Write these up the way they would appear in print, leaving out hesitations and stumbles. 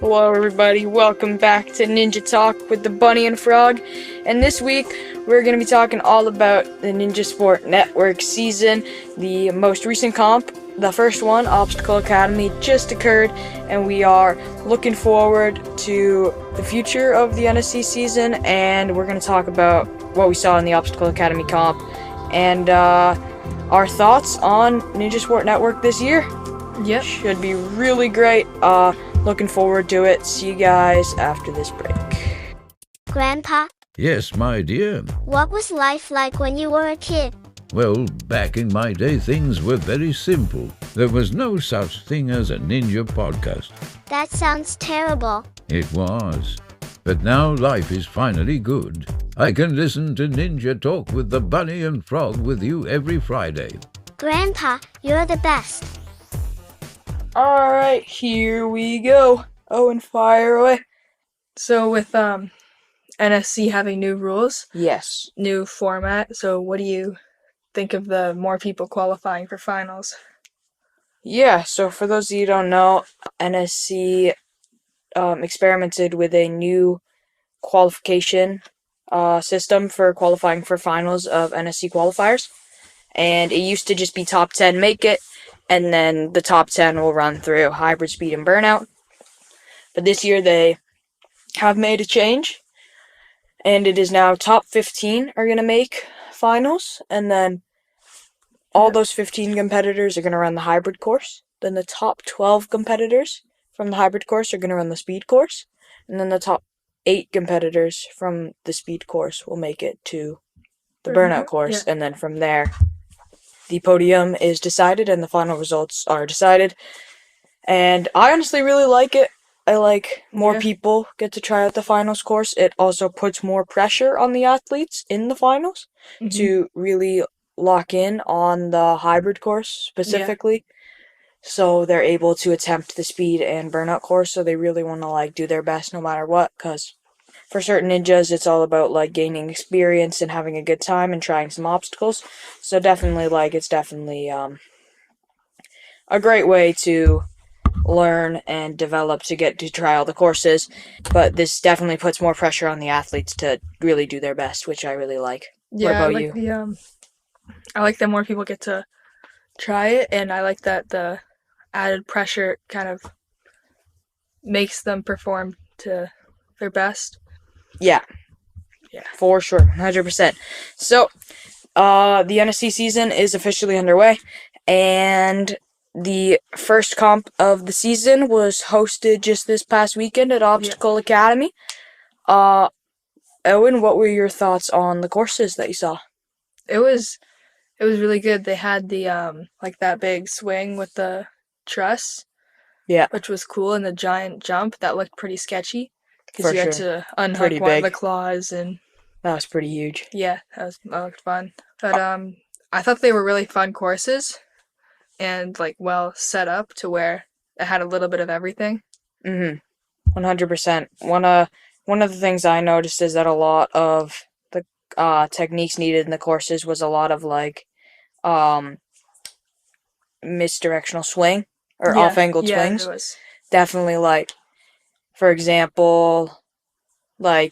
Hello everybody, welcome back to Ninja Talk with the Bunny and Frog. And this week we're going to be talking all about the Ninja Sport Network season, the most recent comp. The first one, Obstacle Academy, just occurred, and we are looking forward to the future of the NSC season, and we're going to talk about what we saw in the Obstacle Academy comp and our thoughts on Ninja Sport Network this year. Yep. Should be really great. Looking forward to it. See you guys after this break. Grandpa, Yes, my dear. what was life like when you were a kid? Well, back in my day, things were very simple. There was no such thing as a ninja podcast. That sounds terrible. It was. But now life is finally good. I can listen to Ninja Talk with the Bunny and Frog with you every Friday. Grandpa, you're the best. Alright, here we go. Oh, and fire away. So with NSC having new rules, Yes. new format, so what do you think of the more people qualifying for finals? Yeah, so for those of you who don't know, NSC experimented with a new qualification system for qualifying for finals of NSC qualifiers. And it used to just be top 10 make it, and then the top 10 will run through hybrid, speed, and burnout. But this year they have made a change, and it is now top 15 are going to make finals, and then all those 15 competitors are going to run the hybrid course. Then the top 12 competitors from the hybrid course are going to run the speed course, and then the top 8 competitors from the speed course will make it to the burnout course, and then from there the podium is decided and the final results are decided. And I honestly really like it. I like more people get to try out the finals course. It also puts more pressure on the athletes in the finals to really lock in on the hybrid course specifically. So they're able to attempt the speed and burnout course, so they really want to do their best no matter what, because for certain ninjas, it's all about gaining experience and having a good time and trying some obstacles. So definitely it's definitely a great way to learn and develop to get to try all the courses. But this definitely puts more pressure on the athletes to really do their best, which I really like. Yeah, what about you? I like that more people get to try it, and I like that the added pressure kind of makes them perform to their best. Yeah, for sure, 100%. So, the NSC season is officially underway, and the first comp of the season was hosted just this past weekend at Obstacle Academy. Owen, what were your thoughts on the courses that you saw? It was really good. They had the that big swing with the truss, which was cool, and the giant jump that looked pretty sketchy because you had to unhook one of the claws, and that was pretty huge. Yeah, that looked fun. But I thought they were really fun courses, and well set up to where it had a little bit of everything. 100%. One of the things I noticed is that a lot of the techniques needed in the courses was a lot of misdirectional swing or off-angled swings. It was. Definitely for example, the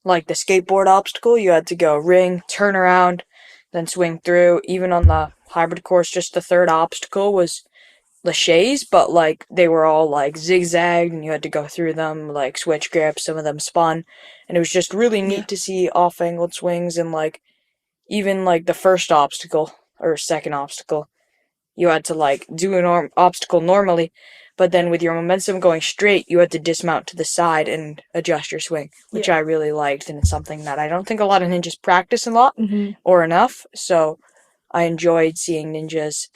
skateboard obstacle, you had to go ring, turn around, then swing through. Even on the hybrid course, just the third obstacle was laches, but they were all zigzagged, and you had to go through them switch grips. Some of them spun, and it was just really neat to see off-angled swings. And even the first obstacle or second obstacle, you had to do an obstacle normally, but then with your momentum going straight, you had to dismount to the side and adjust your swing, which I really liked, and it's something that I don't think a lot of ninjas practice a lot or enough. So I enjoyed seeing ninjas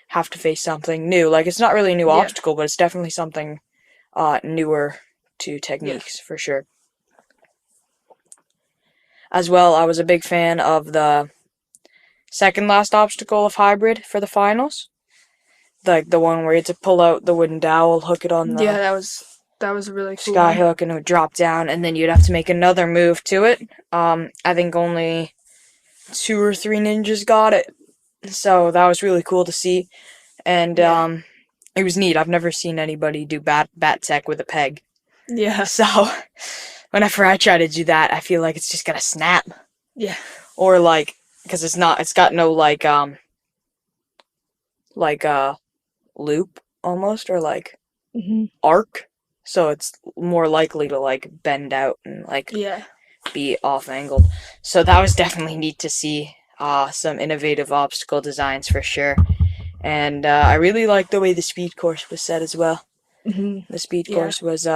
have to face something new. It's not really a new obstacle, but it's definitely something newer to techniques for sure. As well, I was a big fan of the second last obstacle of hybrid for the finals. The one where you had to pull out the wooden dowel, hook it on the that was really cool. Sky hook, and it would drop down, and then you'd have to make another move to it. I think only 2 or 3 ninjas got it. So that was really cool to see. And it was neat. I've never seen anybody do bat tech with a peg. Yeah. So whenever I try to do that, I feel like it's just gonna snap. Yeah. Or like, because it's got no like loop almost, or like arc, so it's more likely to like bend out and like be off angled. So that was definitely neat to see. Some innovative obstacle designs for sure. And I really liked the way the speed course was set as well. The speed course was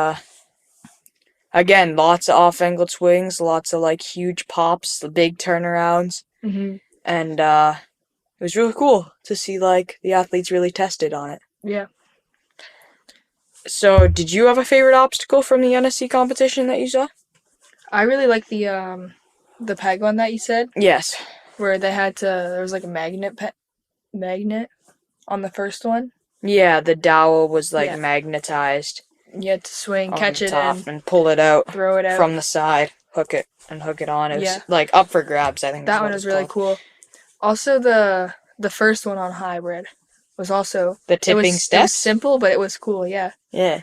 again, lots of off-angled swings, lots of like huge pops, the big turnarounds, and it was really cool to see like the athletes really tested on it. Yeah. So, did you have a favorite obstacle from the NSC competition that you saw? I really like the peg one that you said. Yes. Where there was like a magnet on the first one. Yeah, the dowel was like magnetized. You had to swing, catch it, and pull it out, throw it out from the side, hook it on. It was like up for grabs. I think that one was really cool. Also, the first one on hybrid was also the tipping steps. It was simple, but it was cool. Yeah. Yeah.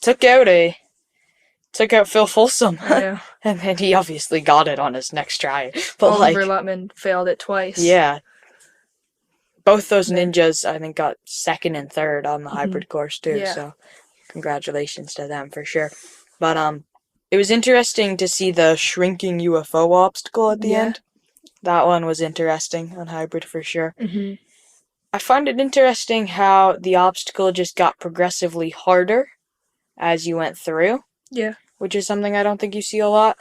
Took out Phil Folsom. Yeah. And then he obviously got it on his next try. But Oliver Lutman failed it twice. Yeah. Both those ninjas, I think, got second and third on the hybrid course too. Yeah. So congratulations to them for sure. But it was interesting to see the shrinking UFO obstacle at the end. That one was interesting on hybrid for sure. I find it interesting how the obstacle just got progressively harder as you went through. Yeah. Which is something I don't think you see a lot.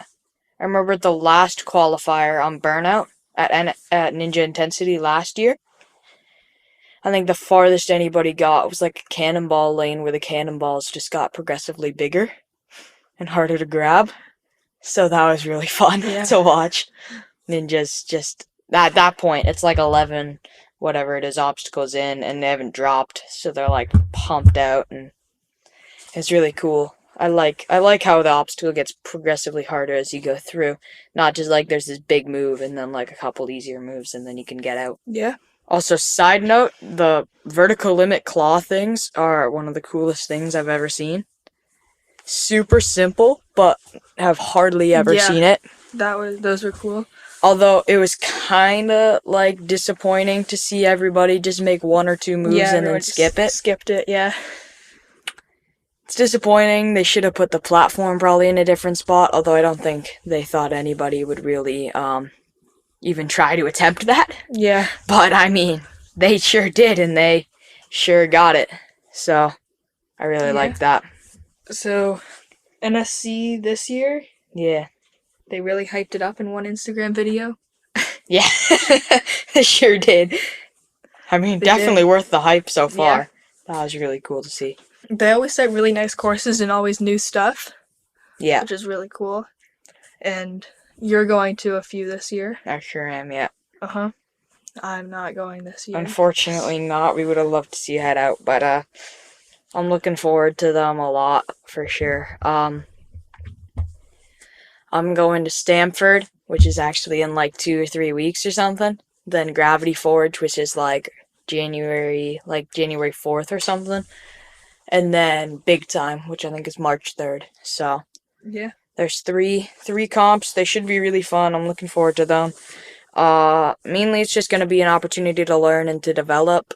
I remember the last qualifier on Burnout at Ninja Intensity last year. I think the farthest anybody got was like a cannonball lane where the cannonballs just got progressively bigger and harder to grab. So that was really fun to watch. Ninjas just, at that point, it's like 11, whatever it is, obstacles in, and they haven't dropped. So they're like pumped out, and it's really cool. I like how the obstacle gets progressively harder as you go through. Not just like there's this big move and then like a couple easier moves and then you can get out. Yeah. Also, side note, the vertical limit claw things are one of the coolest things I've ever seen. Super simple, but have hardly ever seen it. Those were cool. Although it was kind of like disappointing to see everybody just make one or two moves and then skip it. Skipped it, yeah. It's disappointing. They should have put the platform probably in a different spot, although I don't think they thought anybody would really even try to attempt that. Yeah. But, I mean, they sure did, and they sure got it. So, I really like that. So, NSC this year? Yeah. They really hyped it up in one Instagram video. Yeah, they sure did. I mean, definitely worth the hype so far. Yeah. That was really cool to see. They always set really nice courses and always new stuff. Yeah. Which is really cool. And you're going to a few this year. I sure am, yeah. Uh-huh. I'm not going this year. Unfortunately not. We would have loved to see you head out, but I'm looking forward to them a lot, for sure. I'm going to Stamford, which is actually in like 2 or 3 weeks or something. Then Gravity Forge, which is like January 4th or something. And then Big Time, which I think is March 3rd. So, yeah. There's three comps. They should be really fun. I'm looking forward to them. Mainly it's just going to be an opportunity to learn and to develop.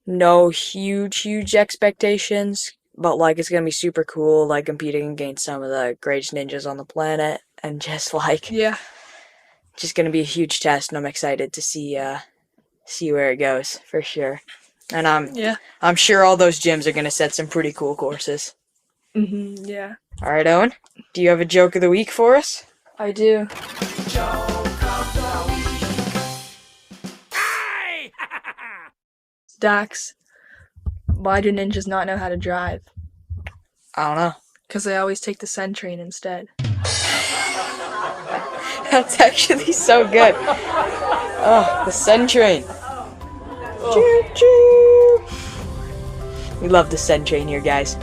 No huge expectations, but like it's going to be super cool, like competing against some of the greatest ninjas on the planet, and just like just going to be a huge test, and I'm excited to see where it goes for sure. And I'm sure all those gyms are going to set some pretty cool courses. Yeah. All right, Owen, do you have a joke of the week for us? I do. Joke of the week. Hey! Dax, why do ninjas not know how to drive? I don't know. Because they always take the Sen train instead. That's actually so good. Oh, the Sen train. Choo choo. We love the Sen train here, guys.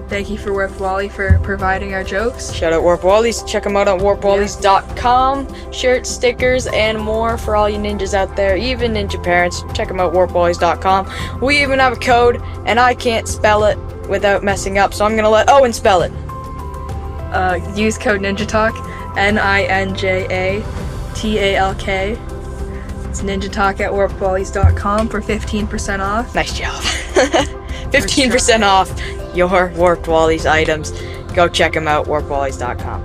Thank you for Warp Wally for providing our jokes. Shout out Warp Wallies. Check them out on warpwallies.com. Shirts, stickers, and more for all you ninjas out there, even ninja parents. Check them out, warpwallies.com. We even have a code, and I can't spell it without messing up, so I'm going to let Owen spell it. Use code NinjaTalk, NINJATALK. It's NinjaTalk at warpwallies.com for 15% off. Nice job. 15% off your Warped Wallies items. Go check them out, warpwallies.com.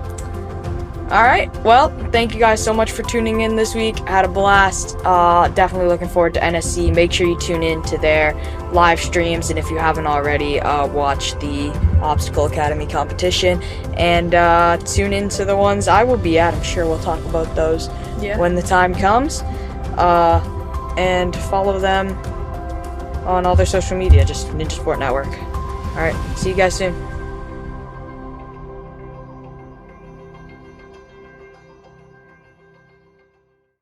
Alright, well, thank you guys so much for tuning in this week. I had a blast. Definitely looking forward to NSC. Make sure you tune in to their live streams, and if you haven't already, watch the Obstacle Academy competition, and tune into the ones I will be at. I'm sure we'll talk about those when the time comes. And follow them on all their social media, just Ninja Sport Network. Alright, see you guys soon.